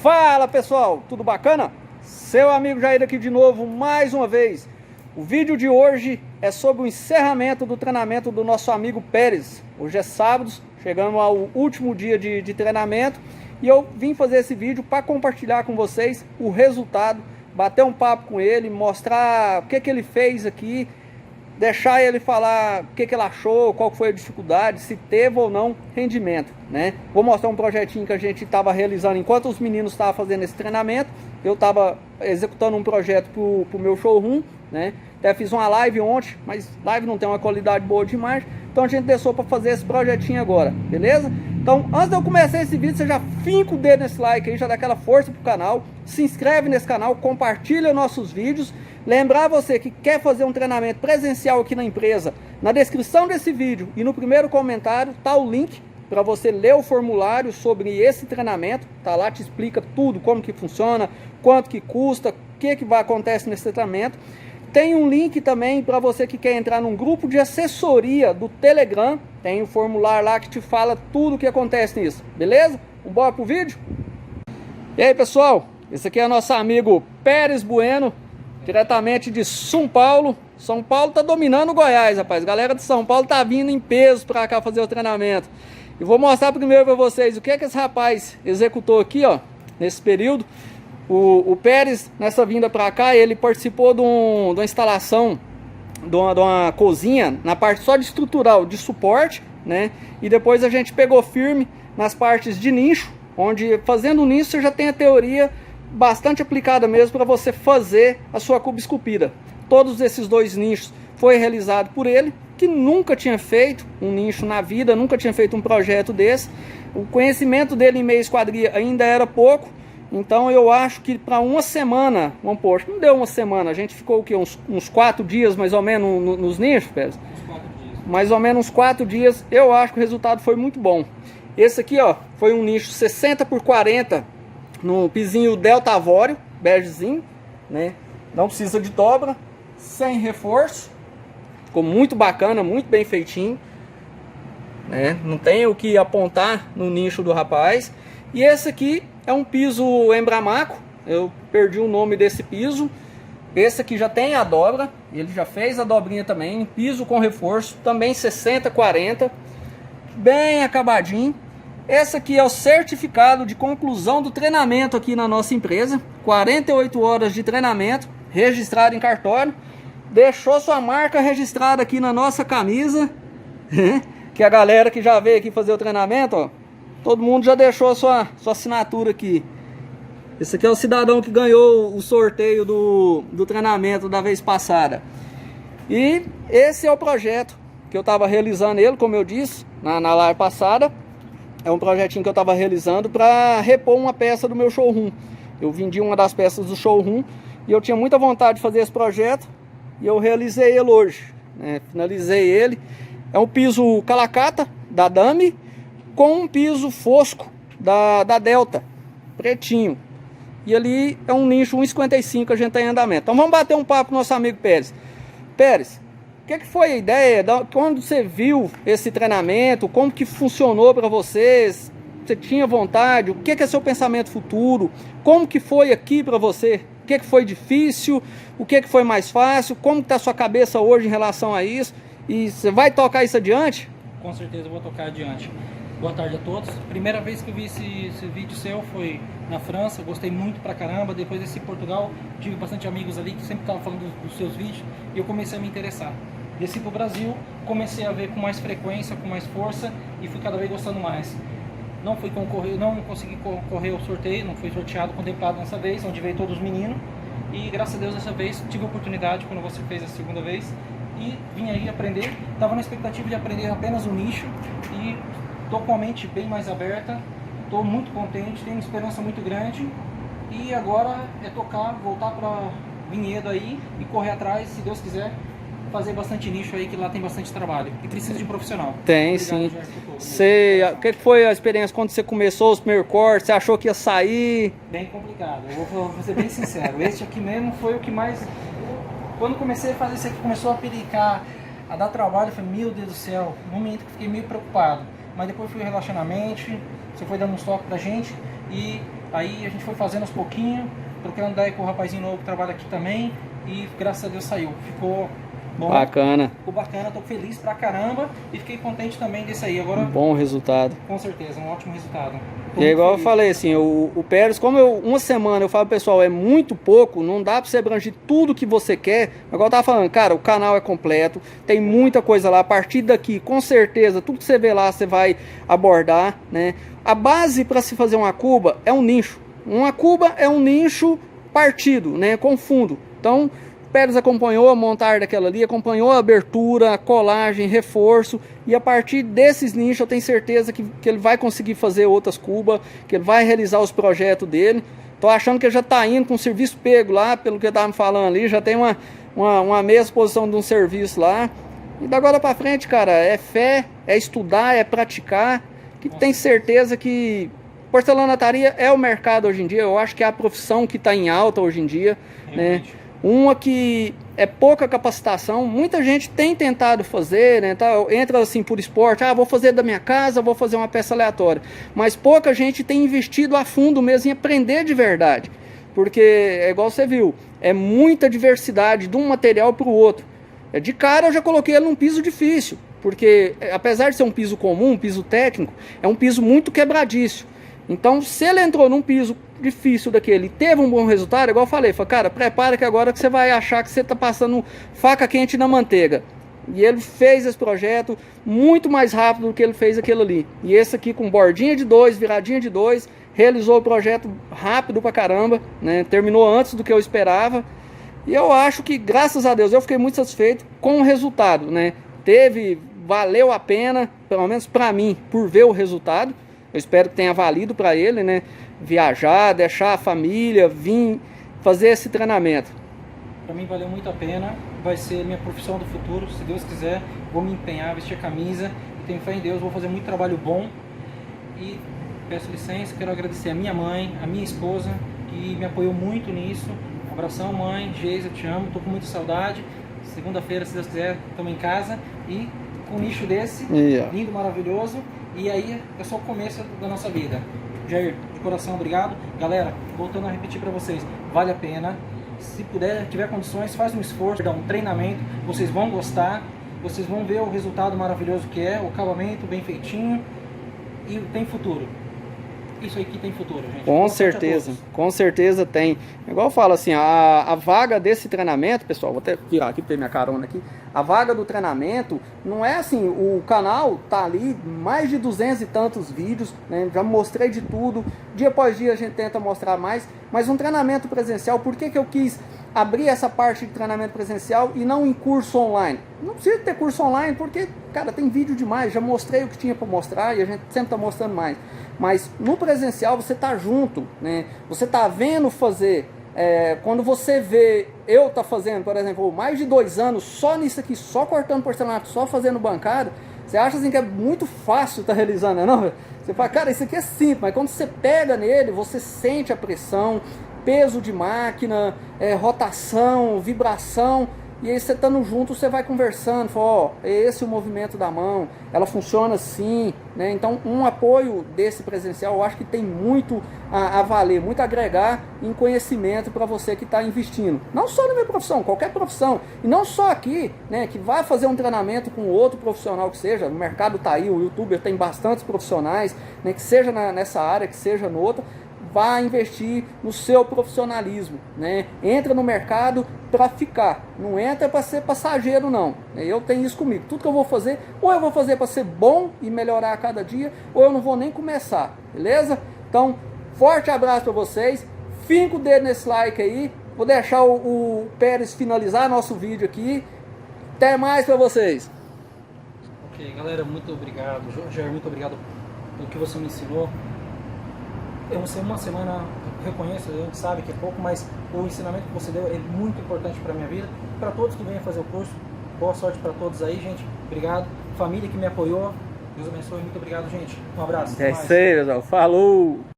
Fala pessoal, tudo bacana? Seu amigo Jair aqui de novo, mais uma vez. O vídeo de hoje é sobre o encerramento do treinamento do nosso amigo Pérez. Hoje é sábado, chegamos ao último dia de treinamento e eu vim fazer esse vídeo para compartilhar com vocês o resultado, bater um papo com ele, mostrar o que ele fez aqui, deixar ele falar o que ele achou, qual foi a dificuldade, se teve ou não rendimento, né? Vou mostrar um projetinho que a gente estava realizando enquanto os meninos estavam fazendo esse treinamento. Eu estava executando um projeto para o meu showroom, né? Até fiz uma live ontem, mas live não tem uma qualidade boa de imagem, então a gente deixou para fazer esse projetinho agora, beleza? Então, antes de eu começar esse vídeo, você já finca o dedo nesse like aí, já dá aquela força pro canal, se inscreve nesse canal, compartilha nossos vídeos. Lembrar você que quer fazer um treinamento presencial aqui na empresa, na descrição desse vídeo e no primeiro comentário tá o link para você ler o formulário sobre esse treinamento, tá lá, te explica tudo, como que funciona, quanto que custa, o que vai acontecer nesse treinamento. Tem um link também para você que quer entrar num grupo de assessoria do Telegram, tem um formulário lá que te fala tudo o que acontece nisso, beleza? Bora pro vídeo? E aí pessoal, esse aqui é nosso amigo Pérez Bueno, diretamente de São Paulo. São Paulo tá dominando o Goiás, rapaz. Galera de São Paulo tá vindo em peso para cá fazer o treinamento. E vou mostrar primeiro para vocês o que esse rapaz executou aqui, ó, nesse período. O Pérez, nessa vinda para cá, ele participou de uma instalação de uma cozinha na parte só de estrutural, de suporte, né? E depois a gente pegou firme nas partes de nicho, onde fazendo nicho você já tem a teoria bastante aplicada mesmo para você fazer a sua cuba esculpida. Todos esses dois nichos foi realizado por ele, que nunca tinha feito um nicho na vida, nunca tinha feito um projeto desse. O conhecimento dele em meia esquadria ainda era pouco, então eu acho que para uma semana, vamos pôr, não deu uma semana, a gente ficou o quê? Uns 4 dias mais ou menos nos nichos, Pérez? Uns 4 dias. Mais ou menos uns 4 dias, eu acho que o resultado foi muito bom. Esse aqui, ó, foi um nicho 60 por 40 no pizinho Delta Avorio, begezinho, né? Não precisa de dobra, sem reforço. Ficou muito bacana, muito bem feitinho, né? Não tem o que apontar no nicho do rapaz. E esse aqui é um piso Embramaco, eu perdi o nome desse piso. Esse aqui já tem a dobra, ele já fez a dobrinha também, piso com reforço, também 60/40, bem acabadinho. Esse aqui é o certificado de conclusão do treinamento aqui na nossa empresa, 48 horas de treinamento, registrado em cartório. Deixou sua marca registrada aqui na nossa camisa, que a galera que já veio aqui fazer o treinamento, ó, todo mundo já deixou sua assinatura aqui. Esse aqui é o cidadão que ganhou o sorteio do treinamento da vez passada. E esse é o projeto que eu estava realizando ele, como eu disse, na live passada. É um projetinho que eu estava realizando para repor uma peça do meu showroom. Eu vendi uma das peças do showroom e eu tinha muita vontade de fazer esse projeto. E eu realizei ele hoje, né? Finalizei ele. É um piso calacata da Dami com um piso fosco da Delta, pretinho. E ali é um nicho 1,55 que a gente está em andamento. Então vamos bater um papo com o nosso amigo Pérez. Pérez, o que foi a ideia? Quando você viu esse treinamento? Como que funcionou para vocês? Você tinha vontade? O que é seu pensamento futuro? Como que foi aqui para você? O que foi difícil? O que foi mais fácil? Como está a sua cabeça hoje em relação a isso? E você vai tocar isso adiante? Com certeza eu vou tocar adiante. Boa tarde a todos. Primeira vez que eu vi esse vídeo seu foi na França. Gostei muito pra caramba. Depois desse Portugal, tive bastante amigos ali que sempre estavam falando dos seus vídeos. E eu comecei a me interessar. Desci pro Brasil, comecei a ver com mais frequência, com mais força. E fui cada vez gostando mais. Não consegui concorrer ao sorteio, não fui sorteado, contemplado nessa vez, onde veio todos os meninos. E graças a Deus dessa vez tive a oportunidade quando você fez a segunda vez. E vim aí aprender. Estava na expectativa de aprender apenas o nicho. E estou com a mente bem mais aberta. Estou muito contente, tenho uma esperança muito grande. E agora é tocar, voltar para Vinhedo aí e correr atrás, se Deus quiser, fazer bastante nicho aí, que lá tem bastante trabalho. E precisa de um profissional. Tem. Obrigado, sim. O que foi a experiência quando você começou os primeiros cortes? Você achou que ia sair? Bem complicado. Eu vou ser bem sincero. Este aqui mesmo foi o que mais... Quando comecei a fazer isso aqui, começou a pericar, a dar trabalho, eu falei, meu Deus do céu. No momento que fiquei meio preocupado. Mas depois fui relaxando a mente, você foi dando um toque pra gente. E Aí a gente foi fazendo aos pouquinhos, trocando ideia com o rapazinho novo que trabalha aqui também, e graças a Deus saiu. Ficou bom. Bacana. Ficou bacana, tô feliz pra caramba e fiquei contente também desse aí. Agora, Bom resultado. com certeza, um ótimo resultado. E é igual eu falei assim, o Pérez, como uma semana eu falo, pessoal, é muito pouco, não dá pra você abranger tudo que você quer. Igual eu tava falando, cara, o canal é completo, tem muita coisa lá. A partir daqui, com certeza, tudo que você vê lá, você vai abordar, né? A base para se fazer uma cuba é um nicho. Uma cuba é um nicho partido, né? Com fundo. Então, o Pérez acompanhou a montagem daquela ali, acompanhou a abertura, a colagem, reforço, e a partir desses nichos eu tenho certeza que ele vai conseguir fazer outras cubas, que ele vai realizar os projetos dele. Tô achando que ele já tá indo com o serviço pego lá, pelo que ele tava me falando ali, já tem uma meia exposição de um serviço lá. E da agora para frente, cara, é fé, é estudar, é praticar, que tem certeza que porcelanataria é o mercado hoje em dia. Eu acho que é a profissão que está em alta hoje em dia, né? Uma que é pouca capacitação, muita gente tem tentado fazer, né? Tá, entra assim por esporte, vou fazer da minha casa, vou fazer uma peça aleatória, mas pouca gente tem investido a fundo mesmo em aprender de verdade, porque é igual você viu, é muita diversidade de um material para o outro. De cara eu já coloquei ele num piso difícil, porque apesar de ser um piso comum, um piso técnico, é um piso muito quebradiço. Então, se ele entrou num piso difícil daquele e teve um bom resultado, igual eu falei, cara, prepara que agora que você vai achar que você está passando faca quente na manteiga. E ele fez esse projeto muito mais rápido do que ele fez aquele ali. E esse aqui com bordinha de 2, viradinha de 2, realizou o projeto rápido pra caramba, né? Terminou antes do que eu esperava. E eu acho que, graças a Deus, eu fiquei muito satisfeito com o resultado, né? Valeu a pena, pelo menos pra mim, por ver o resultado. Eu espero que tenha valido para ele, né? Viajar, deixar a família, vir fazer esse treinamento. Para mim valeu muito a pena, vai ser minha profissão do futuro, se Deus quiser, vou me empenhar, vestir a camisa, tenho fé em Deus, vou fazer muito trabalho bom. E peço licença, quero agradecer a minha mãe, a minha esposa, que me apoiou muito nisso. Abração, mãe, Geisa, te amo, tô com muita saudade. Segunda-feira, se Deus quiser, estamos em casa e com um nicho desse, lindo, maravilhoso. E aí é só o começo da nossa vida. Jair, de coração, obrigado. Galera, voltando a repetir para vocês, vale a pena. Se puder, tiver condições, faz um esforço, dá um treinamento. Vocês vão gostar, vocês vão ver o resultado maravilhoso que é, o acabamento bem feitinho e tem futuro. Isso aqui tem futuro, gente. Com certeza tem. Igual eu falo assim, a vaga desse treinamento, pessoal, vou até virar aqui, ter minha carona aqui. A vaga do treinamento não é assim, o canal tá ali, mais de 200 e tantos vídeos, né? Já mostrei de tudo, dia após dia a gente tenta mostrar mais, mas um treinamento presencial, por que que eu quis abrir essa parte de treinamento presencial e não em curso online? Não precisa ter curso online, porque, cara, tem vídeo demais, já mostrei o que tinha para mostrar e a gente sempre tá mostrando mais. Mas no presencial você tá junto, né? Você tá vendo fazer. Quando você vê eu tá fazendo, por exemplo, mais de 2 anos só nisso aqui, só cortando porcelanato, só fazendo bancada, você acha assim que é muito fácil tá realizando, não? Você fala, cara, isso aqui é simples, mas quando você pega nele, você sente a pressão, peso de máquina, rotação, vibração. E aí você estando junto, você vai conversando, fala, é esse o movimento da mão, ela funciona assim, né? Então um apoio desse presencial eu acho que tem muito a valer, muito a agregar em conhecimento para você que está investindo. Não só na minha profissão, qualquer profissão. E não só aqui, né? Que vai fazer um treinamento com outro profissional que seja, o mercado está aí, o youtuber tem bastantes profissionais, né? Que seja nessa área, que seja noutra. Vá investir no seu profissionalismo, né? Entra no mercado para ficar, não entra para ser passageiro não. Eu tenho isso comigo, tudo que eu vou fazer, ou eu vou fazer para ser bom e melhorar a cada dia, ou eu não vou nem começar, beleza? Então, forte abraço para vocês, finca o dedo nesse like aí, vou deixar o Pérez finalizar nosso vídeo aqui, até mais para vocês. Ok, galera, muito obrigado, Jair, muito obrigado pelo que você me ensinou. Uma semana, reconheço, a gente sabe que é pouco, mas o ensinamento que você deu é muito importante para a minha vida. Para todos que venham fazer o curso, boa sorte para todos aí, gente. Obrigado. Família que me apoiou, Deus abençoe, muito obrigado, gente. Um abraço. É isso aí, pessoal. Falou!